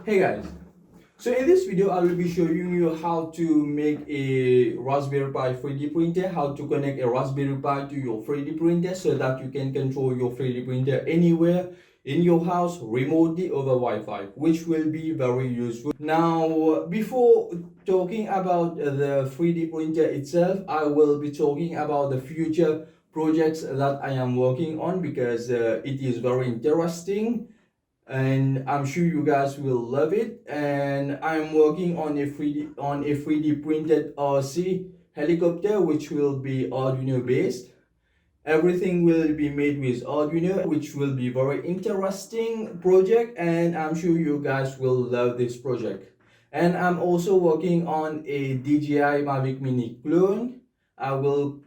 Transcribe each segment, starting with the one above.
Hey guys, so in this video I will be showing you how to make a Raspberry Pi 3D printer, how to connect a Raspberry Pi to your 3D printer so that you can control your 3D printer anywhere in your house remotely over Wi-Fi, which will be very useful. Now, before talking about the 3D printer itself, I will be talking about the future projects that I am working on because it is very interesting and I'm sure you guys will love it. And I'm working on a 3D printed RC helicopter, which will be Arduino based. Everything will be made with Arduino, which will be very interesting project, and I'm sure you guys will love this project. And I'm also working on a DJI Mavic Mini clone. I will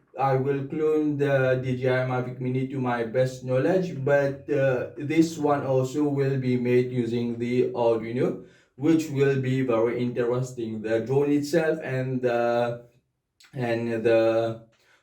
clone the DJI Mavic Mini to my best knowledge, but this one also will be made using the Arduino, which will be very interesting. The drone itself and the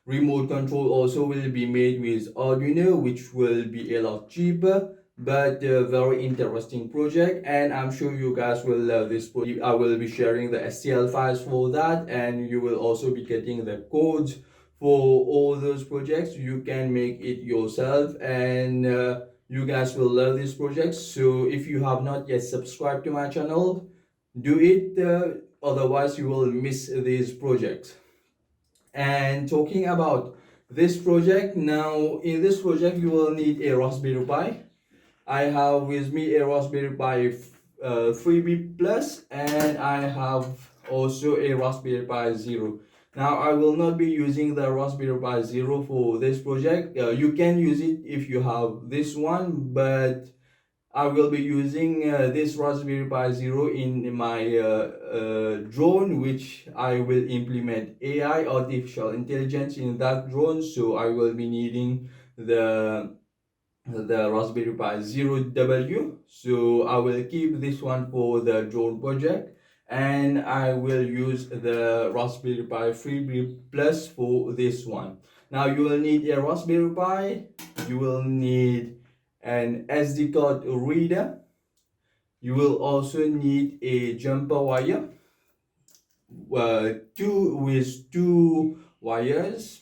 remote control also will be made with Arduino, which will be a lot cheaper, but a very interesting project, and I'm sure you guys will love this project. I will be sharing the STL files for that, and you will also be getting the codes for all those projects. You can make it yourself, and you guys will love this project. So if you have not yet subscribed to my channel, do it, otherwise you will miss these projects. And talking about this project, now in this project you will need a Raspberry Pi. I have with me a Raspberry Pi 3B Plus, and I have also a Raspberry Pi Zero. Now I will not be using the Raspberry Pi Zero for this project. You can use it if you have this one, but I will be using this Raspberry Pi Zero in my drone, which I will implement AI, artificial intelligence, in that drone. So I will be needing the Raspberry Pi Zero W. So I will keep this one for the drone project, and I will use the Raspberry Pi 3B Plus for this one. Now you will need a Raspberry Pi. You will need an SD card reader. You will also need a jumper wire, two wires,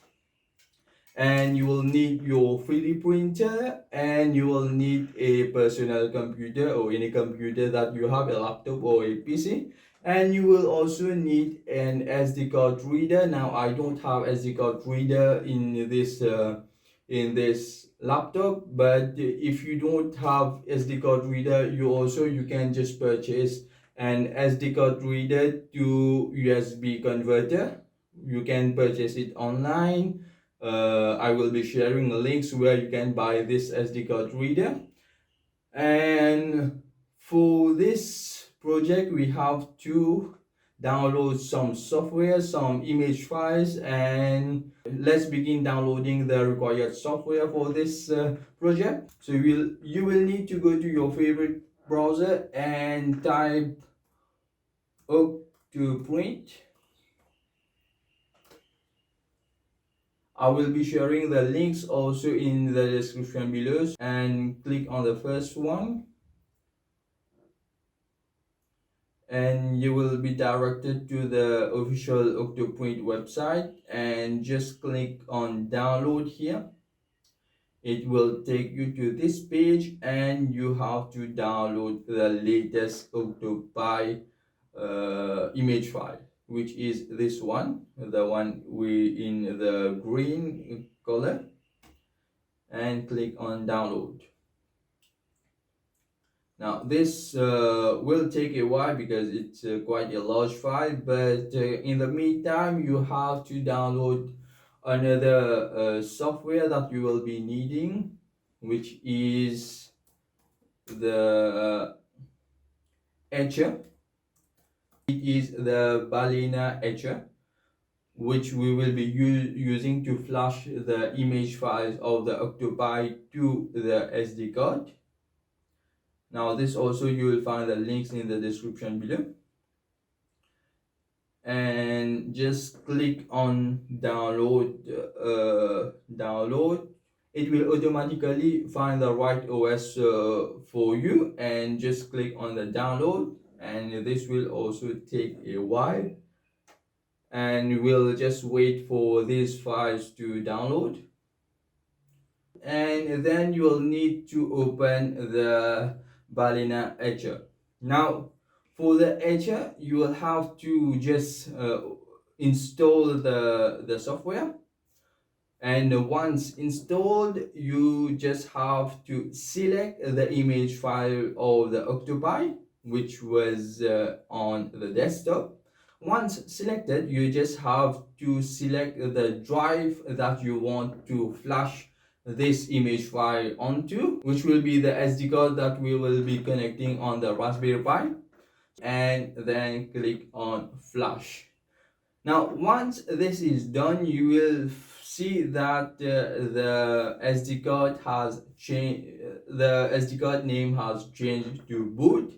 and you will need your 3D printer, and you will need a personal computer or any computer that you have, a laptop or a PC, and you will also need an SD card reader. Now I don't have SD card reader in this laptop, but if you don't have SD card reader, you can just purchase an SD card reader to USB converter. You can purchase it online. I will be sharing links where you can buy this SD card reader. And for this project we have to download some software, some image files, and let's begin downloading the required software for this project. So you will need to go to your favorite browser and type OctoPrint. I will be sharing the links also in the description below, and click on the first one and you will be directed to the official OctoPrint website, and just click on download here. It will take you to this page, and you have to download the latest OctoPi image file, which is this one, the one in the green color, and click on download. Now this will take a while because it's quite a large file, but in the meantime you have to download another software that you will be needing, which is the etcher. It is the Balena etcher, which we will be using to flash the image files of the OctoPi to the SD card. Now this also you will find the links in the description below, and just click on download. It will automatically find the right OS for you, and just click on the download. and this will also take a while, and we'll just wait for these files to download. And then you will need to open the balena etcher. Now for the etcher, you will have to just install the software, and once installed you just have to select the image file of the octopi which was on the desktop. Once selected, you just have to select the drive that you want to flash this image file onto, which will be the SD card that we will be connecting on the Raspberry Pi, and then click on flash. Now once this is done, you will see that the SD card has changed, the SD card name has changed to boot,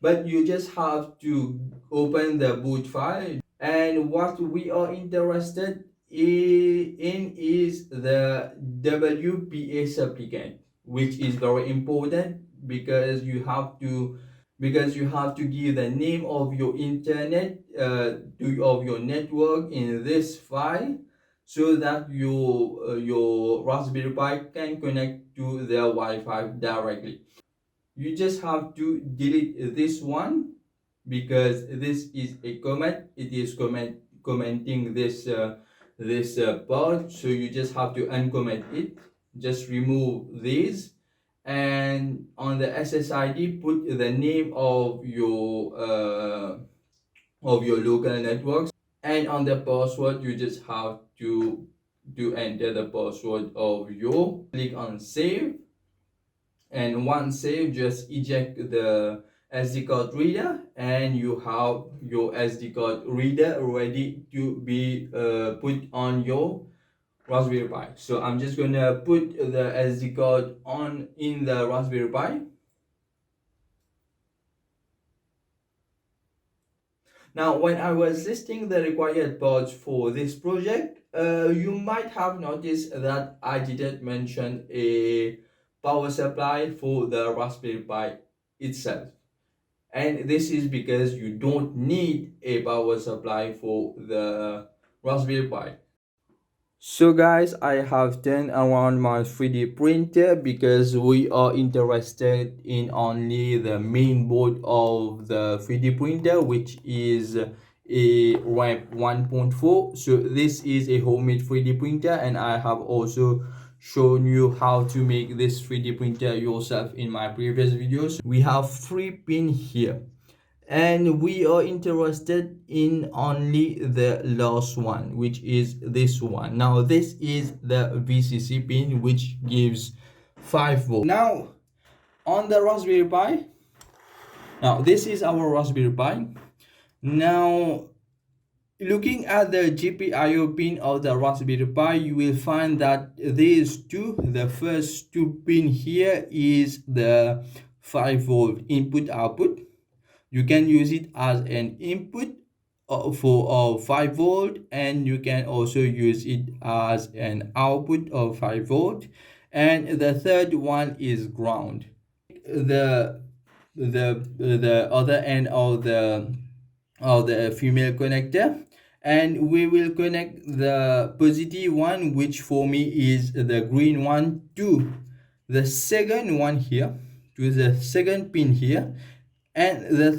but you just have to open the boot file, and what we are interested in is the WPA supplicant, which is very important because you have to give the name of your internet of your network in this file, so that your Raspberry Pi can connect to the Wi-Fi directly. You just have to delete this one because this is a comment. It is commenting this part, so you just have to uncomment it. Just remove these, and on the SSID put the name of your local networks, and on the password you just have to enter the password of your, click on save, and once saved just eject the SD card reader, and you have your SD card reader ready to be put on your Raspberry Pi. So I'm just gonna put the SD card on in the Raspberry Pi. Now, when I was listing the required parts for this project, you might have noticed that I didn't mention a power supply for the Raspberry Pi itself. And this is because you don't need a power supply for the Raspberry Pi. So guys, I have turned around my 3D printer because we are interested in only the main board of the 3D printer, which is a ramp 1.4. So this is a homemade 3D printer, and I have also shown you how to make this 3D printer yourself in my previous videos. We have 3 pins here, and we are interested in only the last one, which is this one. Now this is the VCC pin, which gives 5 volts. Now on the Raspberry Pi, now this is our Raspberry Pi. Now looking at the GPIO pin of the Raspberry Pi, you will find that these two, the first 2 pin here is the 5 volt input output. You can use it as an input for 5 volt, and you can also use it as an output of 5 volt, and the third one is ground. The other end of the female connector, and we will connect the positive one, which for me is the green one, to the second one here, to the second pin here, and the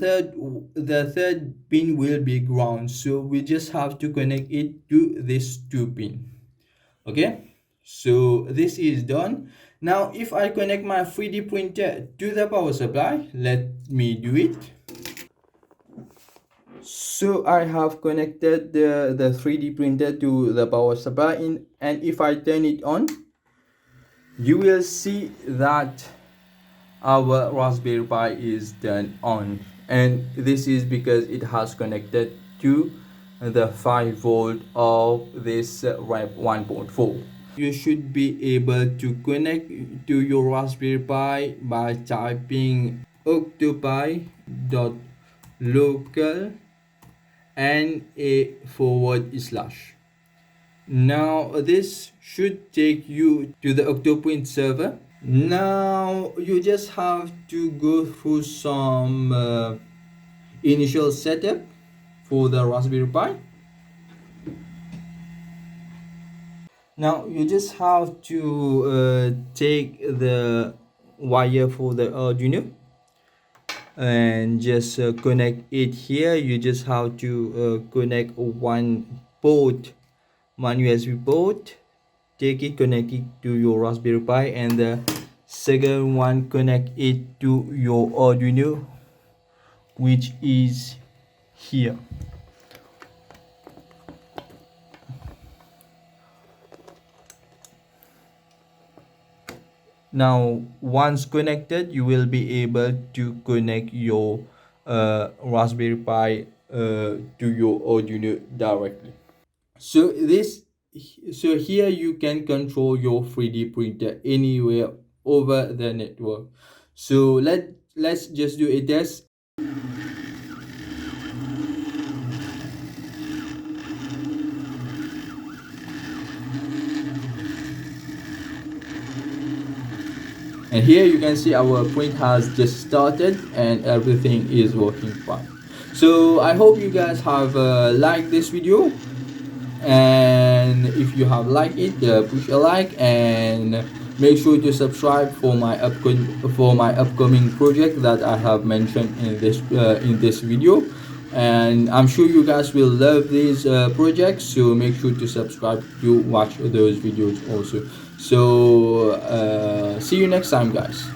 third pin will be ground. So we just have to connect it to this 2 pin. Okay, so this is done. Now if I connect my 3D printer to the power supply, let me do it. So I have connected the 3D printer to the power supply in, and if I turn it on, you will see that our Raspberry Pi is turned on, and this is because it has connected to the 5 volt of this ramp 1.4. You should be able to connect to your Raspberry Pi by typing octopi.local and a /. Now this should take you to the OctoPrint server. Now you just have to go through some initial setup for the Raspberry Pi. Now you just have to take the wire for the Arduino and just connect it here. You just have to connect one USB port, take it, connect it to your Raspberry Pi, and the second one connect it to your Arduino, which is here. Now once connected, you will be able to connect your Raspberry Pi to your Arduino directly. So here you can control your 3D printer anywhere over the network. So let's just do a test. And here you can see our print has just started and everything is working fine. So I hope you guys have liked this video, and if you have liked it, push a like and make sure to subscribe for my upcoming project that I have mentioned in this video. And I'm sure you guys will love these projects, so make sure to subscribe to watch those videos also. So see you next time, guys.